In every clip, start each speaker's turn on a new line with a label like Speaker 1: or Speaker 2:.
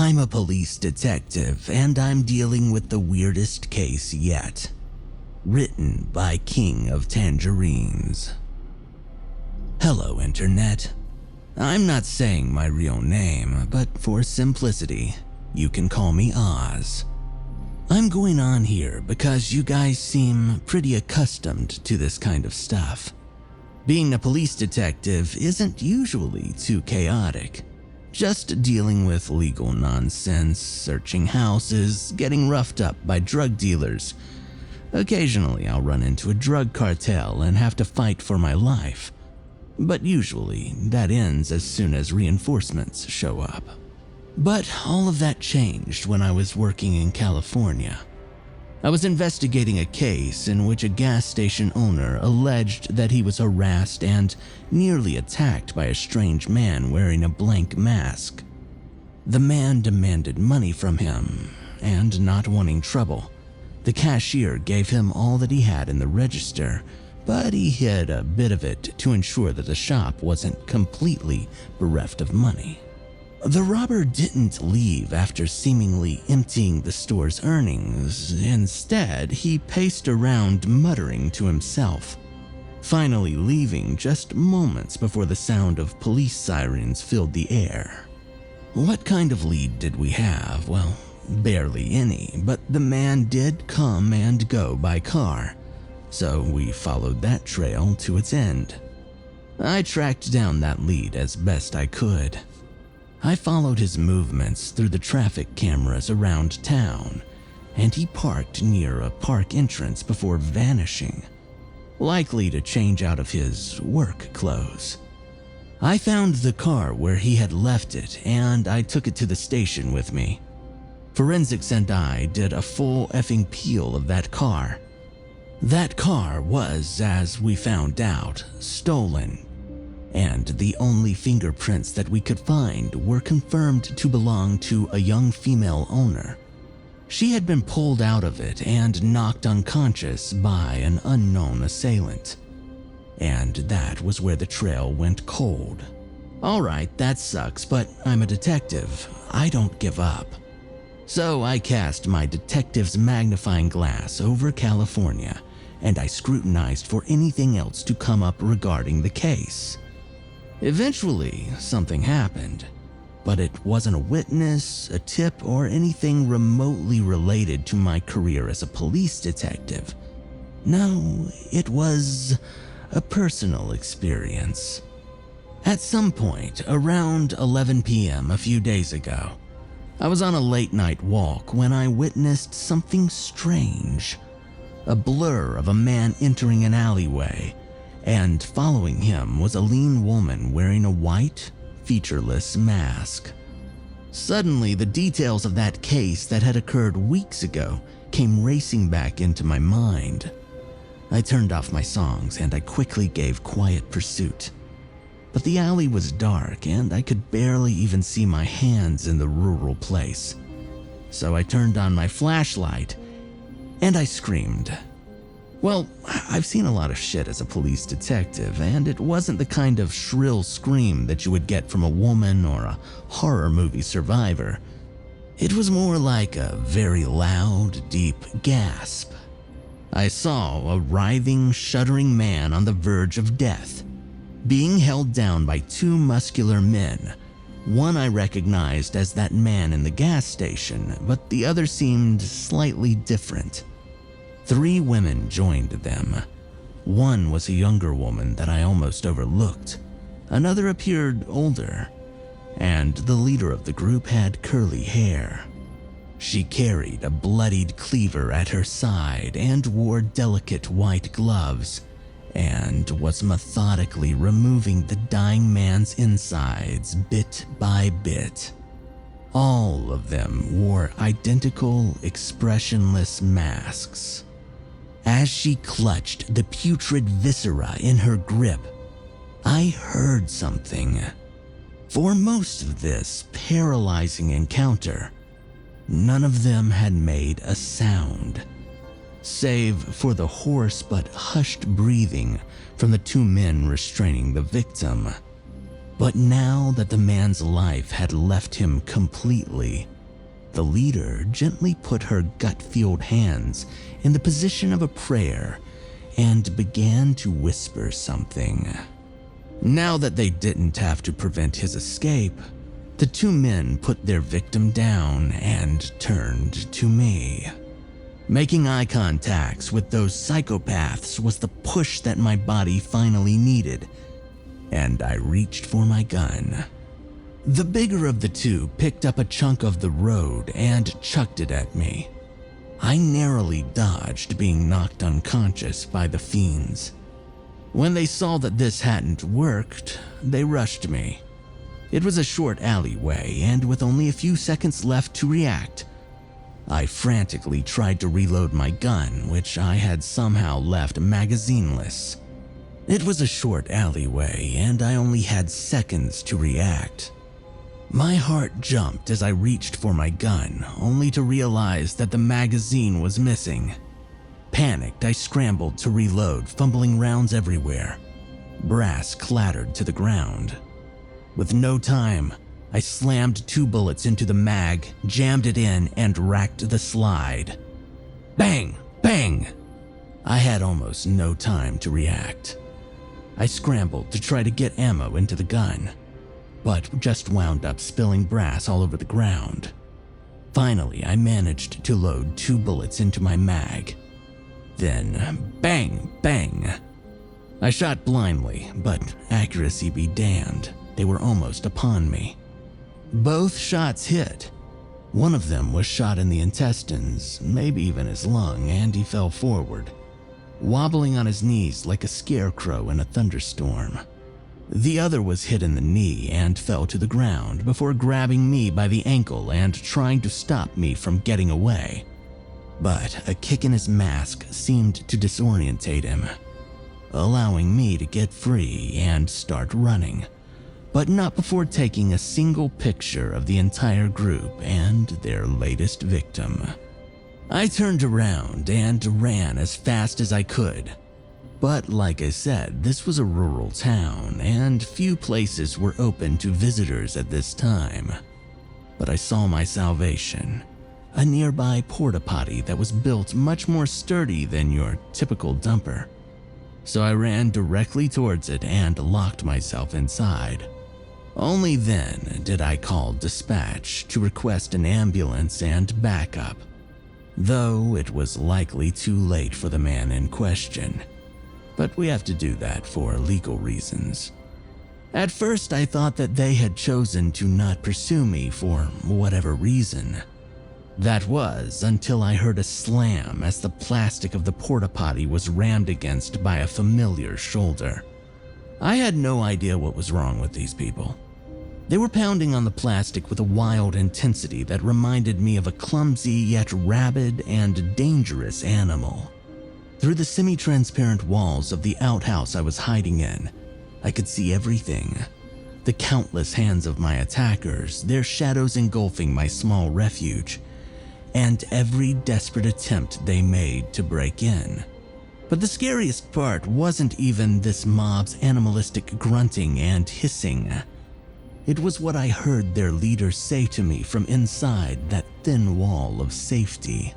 Speaker 1: I'm a police detective, and I'm dealing with the weirdest case yet. Written by King of Tangerines. Hello, Internet. I'm not saying my real name, but for simplicity, you can call me Oz. I'm going on here because you guys seem pretty accustomed to this kind of stuff. Being a police detective isn't usually too chaotic. Just dealing with legal nonsense, searching houses, getting roughed up by drug dealers. Occasionally I'll run into a drug cartel and have to fight for my life. But usually that ends as soon as reinforcements show up. But all of that changed when I was working in California. I was investigating a case in which a gas station owner alleged that he was harassed and nearly attacked by a strange man wearing a blank mask. The man demanded money from him, and not wanting trouble, the cashier gave him all that he had in the register, but he hid a bit of it to ensure that the shop wasn't completely bereft of money. The robber didn't leave after seemingly emptying the store's earnings. Instead, he paced around muttering to himself, finally leaving just moments before the sound of police sirens filled the air. What kind of lead did we have? Well, barely any, but the man did come and go by car, so we followed that trail to its end. I tracked down that lead as best I could. I followed his movements through the traffic cameras around town, and he parked near a park entrance before vanishing, likely to change out of his work clothes. I found the car where he had left it, and I took it to the station with me. Forensics and I did a full effing peel of that car. That car was, as we found out, stolen. And the only fingerprints that we could find were confirmed to belong to a young female owner. She had been pulled out of it and knocked unconscious by an unknown assailant. And that was where the trail went cold. Alright, that sucks, but I'm a detective. I don't give up. So I cast my detective's magnifying glass over California, and I scrutinized for anything else to come up regarding the case. Eventually, something happened, but it wasn't a witness, a tip, or anything remotely related to my career as a police detective. No, it was a personal experience. At some point, around 11 p.m. a few days ago, I was on a late-night walk when I witnessed something strange. A blur of a man entering an alleyway, and following him was a lean woman wearing a white, featureless mask. Suddenly, the details of that case that had occurred weeks ago came racing back into my mind. I turned off my songs and I quickly gave quiet pursuit. But the alley was dark and I could barely even see my hands in the rural place. So I turned on my flashlight and I screamed. Well, I've seen a lot of shit as a police detective, and it wasn't the kind of shrill scream that you would get from a woman or a horror movie survivor. It was more like a very loud, deep gasp. I saw a writhing, shuddering man on the verge of death, being held down by two muscular men. One I recognized as that man in the gas station, but the other seemed slightly different. 3 women joined them. One was a younger woman that I almost overlooked. Another appeared older, and the leader of the group had curly hair. She carried a bloodied cleaver at her side and wore delicate white gloves, and was methodically removing the dying man's insides bit by bit. All of them wore identical, expressionless masks. As she clutched the putrid viscera in her grip, I heard something. For most of this paralyzing encounter, none of them had made a sound, save for the hoarse but hushed breathing from the 2 men restraining the victim. But now that the man's life had left him completely, The leader gently put her gut-filled hands in the position of a prayer and began to whisper something. Now that they didn't have to prevent his escape, the two men put their victim down and turned to me. Making eye contacts with those psychopaths was the push that my body finally needed, and I reached for my gun. The bigger of the two picked up a chunk of the road and chucked it at me. I narrowly dodged being knocked unconscious by the fiends. When they saw that this hadn't worked, they rushed me. It was a short alleyway, and with only a few seconds left to react, I frantically tried to reload my gun, which I had somehow left magazineless. It was a short alleyway, and I only had seconds to react. My heart jumped as I reached for my gun, only to realize that the magazine was missing. Panicked, I scrambled to reload, fumbling rounds everywhere. Brass clattered to the ground. With no time, I slammed 2 bullets into the mag, jammed it in, and racked the slide. Bang! Bang! I had almost no time to react. I scrambled to try to get ammo into the gun, but just wound up spilling brass all over the ground. Finally, I managed to load 2 bullets into my mag. Then, bang, bang. I shot blindly, but accuracy be damned. They were almost upon me. Both shots hit. One of them was shot in the intestines, maybe even his lung, and he fell forward, wobbling on his knees like a scarecrow in a thunderstorm. The other was hit in the knee and fell to the ground before grabbing me by the ankle and trying to stop me from getting away. But a kick in his mask seemed to disorientate him, allowing me to get free and start running, but not before taking a single picture of the entire group and their latest victim. I turned around and ran as fast as I could. But like I said, this was a rural town and few places were open to visitors at this time. But I saw my salvation, a nearby porta potty that was built much more sturdy than your typical dumper. So I ran directly towards it and locked myself inside. Only then did I call dispatch to request an ambulance and backup, though it was likely too late for the man in question. But we have to do that for legal reasons. At first, I thought that they had chosen to not pursue me for whatever reason. That was until I heard a slam as the plastic of the porta potty was rammed against by a familiar shoulder. I had no idea what was wrong with these people. They were pounding on the plastic with a wild intensity that reminded me of a clumsy yet rabid and dangerous animal. Through the semi-transparent walls of the outhouse I was hiding in, I could see everything. The countless hands of my attackers, their shadows engulfing my small refuge, and every desperate attempt they made to break in. But the scariest part wasn't even this mob's animalistic grunting and hissing. It was what I heard their leader say to me from inside that thin wall of safety.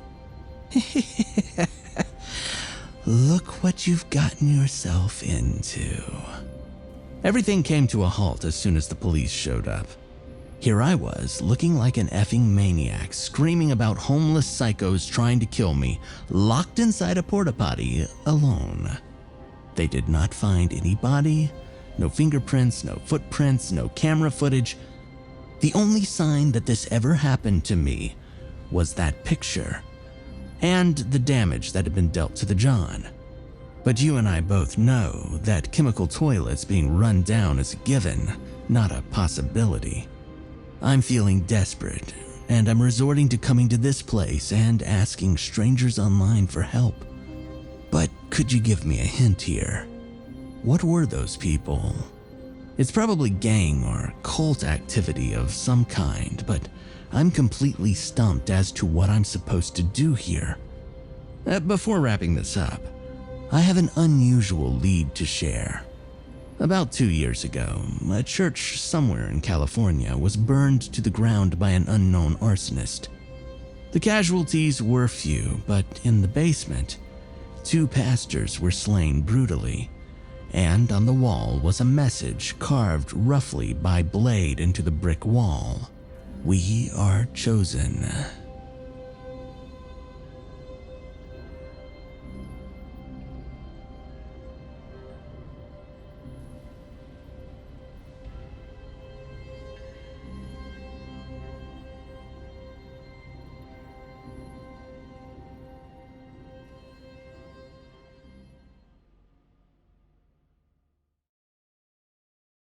Speaker 1: Look what you've gotten yourself into. Everything came to a halt as soon as the police showed up. Here I was, looking like an effing maniac, screaming about homeless psychos trying to kill me, locked inside a porta potty, alone. They did not find any body, no fingerprints, no footprints, no camera footage. The only sign that this ever happened to me was that picture, and the damage that had been dealt to the John. But you and I both know that chemical toilets being run down is a given, not a possibility. I'm feeling desperate, and I'm resorting to coming to this place and asking strangers online for help. But could you give me a hint here? What were those people? It's probably gang or cult activity of some kind, but I'm completely stumped as to what I'm supposed to do here. Before wrapping this up, I have an unusual lead to share. About 2 years ago, a church somewhere in California was burned to the ground by an unknown arsonist. The casualties were few, but in the basement, 2 pastors were slain brutally, and on the wall was a message carved roughly by blade into the brick wall. "We are chosen."